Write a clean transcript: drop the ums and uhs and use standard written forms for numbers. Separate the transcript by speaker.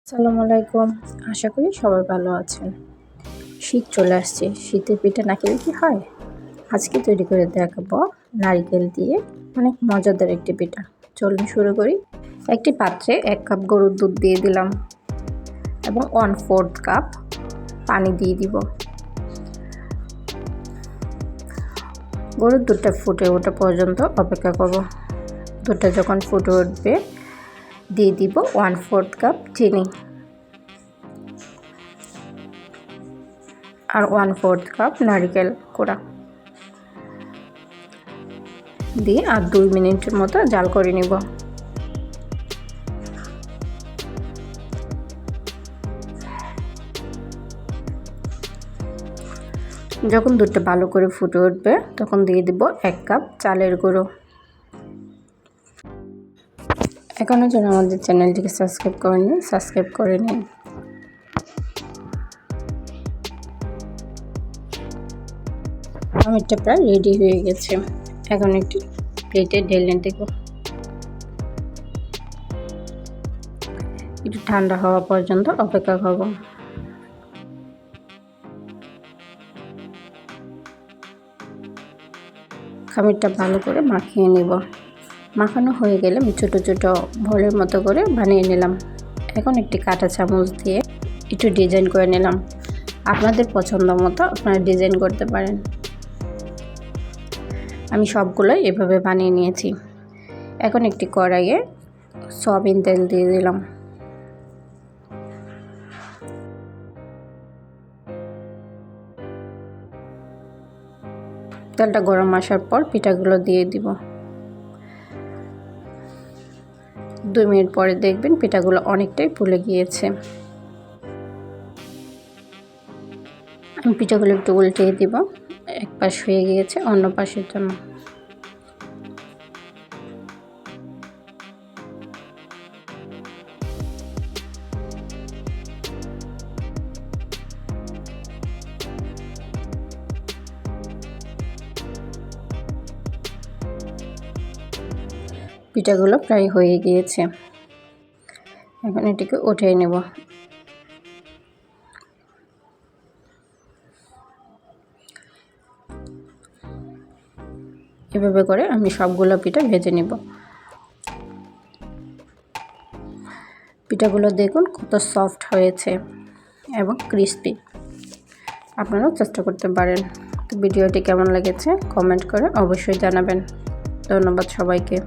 Speaker 1: আসসালামু আলাইকুম। আশা করি সবাই ভালো আছেন। শীত চলে আসছে, শীতের পিঠা না খেলে কি হয়? আজকে তৈরি করে দেখাবো নারকেল দিয়ে অনেক মজাদার একটি পিঠা। চলুন শুরু করি। একটি পাত্রে 1 কাপ গরুর দুধ দিয়ে দিলাম এবং 1/4 কাপ পানি দিয়ে দিব। গরুর দুধটা ফুটে ওঠা পর্যন্ত অপেক্ষা করব। দুধটা যখন ফুটে উঠবে দিয়ে দিব 1/4 কাপ চিনি আর 1/4 কাপ নারকেল কোড়া দিয়ে আর 2 মিনিটের মতো জাল করে নিব। যখন দুধটা ভালো করে ফুটে উঠবে তখন দিয়ে দিব 1 কাপ চালের গুঁড়ো। এখনো যারা আমাদের চ্যানেলটিকে সাবস্ক্রাইব করেননি সাবস্ক্রাইব করে নিন। এটা প্রায় রেডি হয়ে গেছে। এখন একটি প্লেটে ঢেলে দেব। একটু ঠান্ডা হওয়া পর্যন্ত অপেক্ষা করব। খামিরটা ভালো করে মাখিয়ে নেব। মাখানো হয়ে গেলে আমি ছোটো ছোটো বলের মতো করে বানিয়ে নিলাম। এখন একটি কাঁটা চামচ দিয়ে একটু ডিজাইন করে নিলাম। আপনাদের পছন্দ মতো আপনারা ডিজাইন করতে পারেন। আমি সবগুলোই এভাবে বানিয়ে নিয়েছি। এখন একটি কড়াইয়ে সয়াবিন তেল দিয়ে দিলাম। তেলটা গরম আসার পর পিঠাগুলো দিয়ে দিব। 2 মিনিট পরে দেখবেন পিঠাগুলো অনেকটাই ফুলে গিয়েছে। আমি পিঠাগুলো একটু উল্টিয়ে দিব। এক পাশ হয়ে গিয়েছে, অন্য পাশের জন্য। পিঠাগুলো প্রায় হয়ে গিয়েছে। এখন এটিকে উঠিয়ে নেব। এভাবে করে আমি সবগুলো পিঠা ভেজে নেব। পিঠাগুলো দেখুন কত সফট হয়েছে এবং ক্রিস্পি। আপনারাও চেষ্টা করতে পারেন। তো ভিডিওটি কেমন লেগেছে কমেন্ট করে অবশ্যই জানাবেন। ধন্যবাদ সবাইকে।